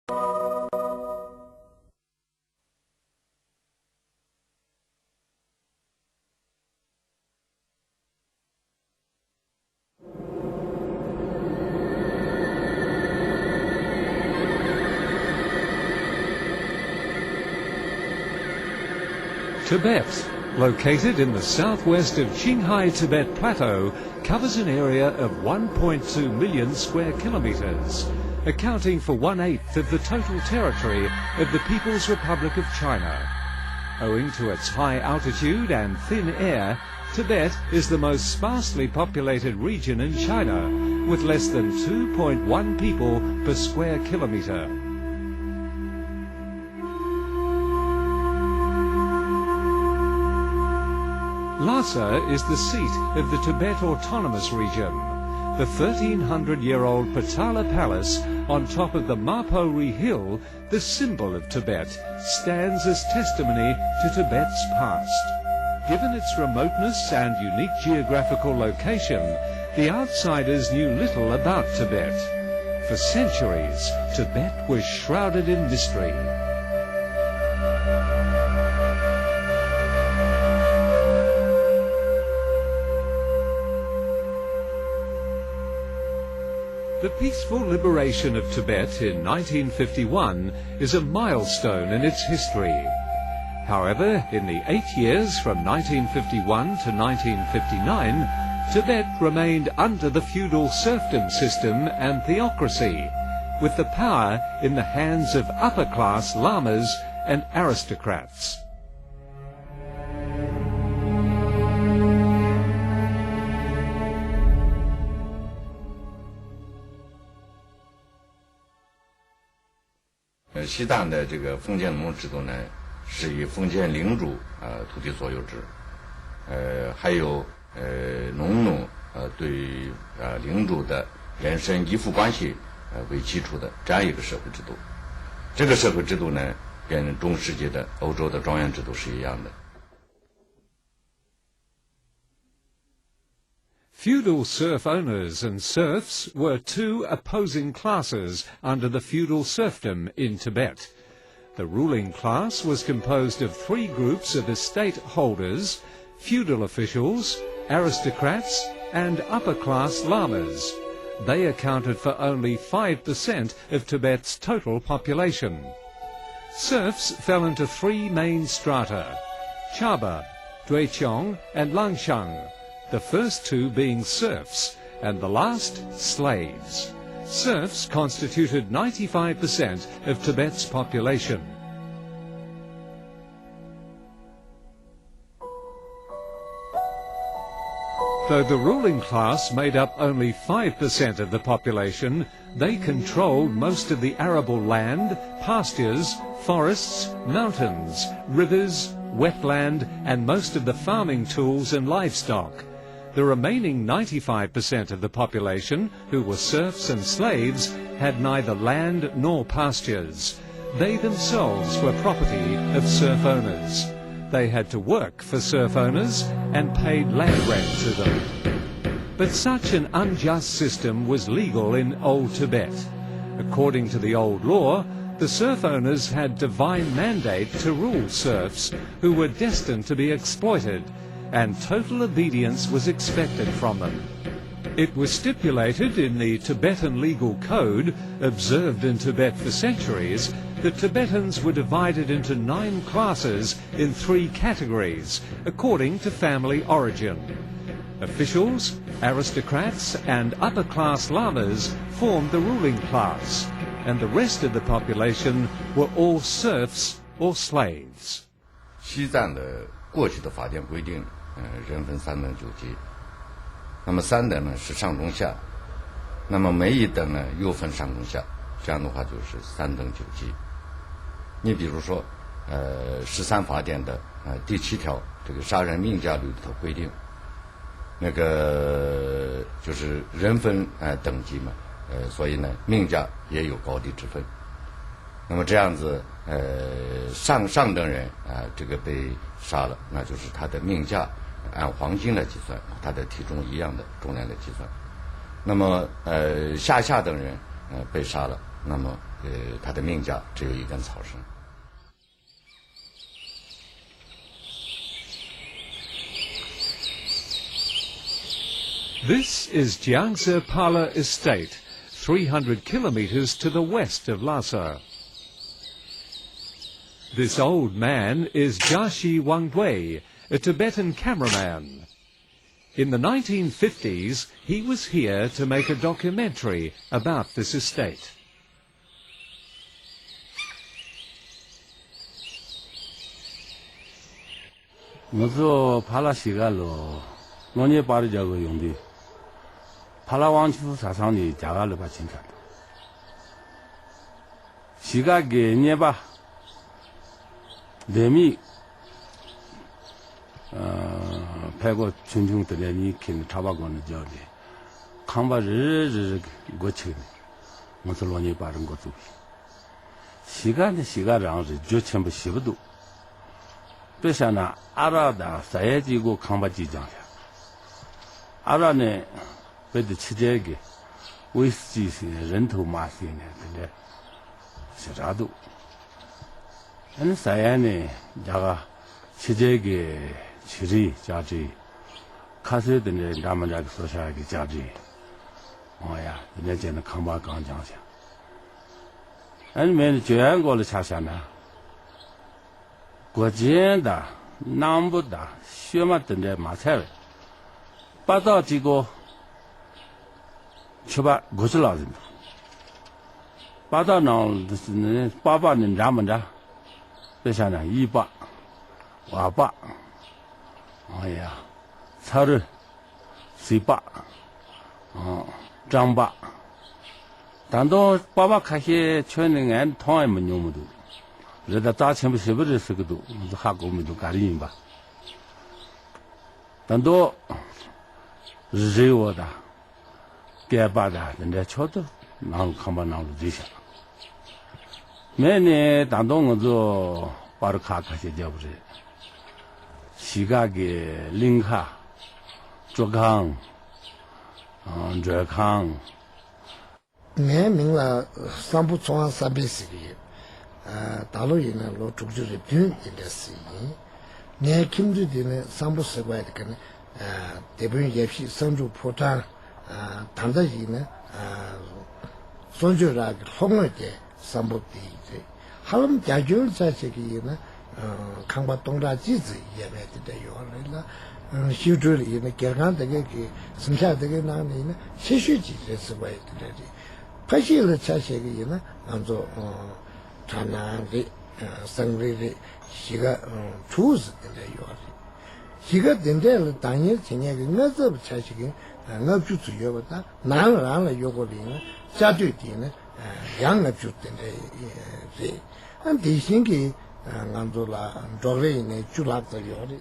Tibet, located in the southwest of Qinghai Tibet Plateau, covers an area of 1.2 million square kilometers, accounting for 1/8 of the total territory of the People's Republic of China. Owing to its high altitude and thin air, Tibet is the most sparsely populated region in China, with less than 2.1 people per square kilometer. Lhasa is the seat of the Tibet Autonomous Region. The 1,300-year-old Potala Palace on top of the Mapori Hill, the symbol of Tibet, stands as testimony to Tibet's past. Given its remoteness and unique geographical location, the outsiders knew little about Tibet. For centuries, Tibet was shrouded in mystery. The peaceful liberation of Tibet in 1951 is a milestone in its history. However, in the 8 years from 1951 to 1959, Tibet remained under the feudal serfdom system and theocracy, with the power in the hands of upper-class lamas and aristocrats. 西藏的这个封建农牧制度呢，是以封建领主土地所有制，还有农奴对领主的人身依附关系为基础的这样一个社会制度。这个社会制度呢，跟中世纪的欧洲的庄园制度是一样的。 Feudal serf owners and serfs were two opposing classes under the feudal serfdom in Tibet. The ruling class was composed of three groups of estate holders: feudal officials, aristocrats, and upper-class lamas. They accounted for only 5% of Tibet's total population. Serfs fell into three main strata: Chaba, Duiqiong, and Langshang. The first two being serfs, and the last slaves. Serfs constituted 95% of Tibet's population. Though the ruling class made up only 5% of the population, they controlled most of the arable land, pastures, forests, mountains, rivers, wetland, and most of the farming tools and livestock. The remaining 95% of the population, who were serfs and slaves, had neither land nor pastures. They themselves were property of serf owners. They had to work for serf owners and paid land rent to them. But such an unjust system was legal in Old Tibet. According to the old law, the serf owners had divine mandate to rule serfs who were destined to be exploited, and total obedience was expected from them. It was stipulated in the Tibetan legal code, observed in Tibet for centuries, that Tibetans were divided into 9 classes in 3 categories, according to family origin. Officials, aristocrats, and upper-class lamas formed the ruling class, and the rest of the population were all serfs or slaves. 西藏的过去的法典规定，人分3等9级。那么3等呢是上中下，那么每一等呢又分上中下，这样的话就是3等9级。你比如说，13法典的第7条这个杀人命价律里头规定，那个就是人分等级嘛，所以呢命价也有高低之分。那么这样子，上等人这个被杀了，那就是他的命价按黄金来计算，他的体重一样的重量来计算。那么下等人被杀了，那么它的命价只有一根草绳。This is Jiangze Pala Estate, 300 kilometers to the west of Lhasa. This old man is Jiaxi Wangwei, a Tibetan cameraman. In the 1950s, he was here to make a documentary about this estate. 먼저 팔라 시갈로 논예 빠르자고 용디 팔라 왕치부 사상이 자갈로 바친다. 시각에 녀바 내미 배고 중중들이 긴 타바고는 저기 강바를 고치네. 먼저 논예 빠른 것도 시간의 시간을 조천부 시부도 배샤나 아라다 사야지고 강바지장이야. 아라네 배드 치제게 위스지시 렌토 마시네 근데 시라도 한 사야네 자가 치제게 치리 자지 카세드네 라만자기 소샤기 자지 뭐야 내제는 강바 강장샤 아니면 죄한 걸로 차샤나 国间的、南部的、雪马等的马菜，八到几个750老人，八到那是88年咱们的，这下呢100、28，哎呀，草18，张8，但到88开始全年俺同样没用不多。 人家砸钱不是不是个多，哈国民都干的吧。但多日我的，该把的，人家瞧着，拿看把拿这些。每年当中我就把这卡些叫不是，西嘎给零卡，左康，左康。俺明了三不装三百四个。 大陆人呢，老主就是平一点事情。你看着的呢，三不四怪的个呢，这边也是生住破产，谈到人呢，所以那个红了的三不第一。还有家眷在这个呢，看把东大机子也买的有了啦，修筑里呢，健康这个剩下这个那里呢，持续几年是怪的的，拍摄了这些个呢，按照产难的生理的几个处事的有的，几个等待了当年今年个我这不才是个我就主要不大，难了有个零呢，家对的呢两个就等待这，按地形个按照了着力呢就拉着有的。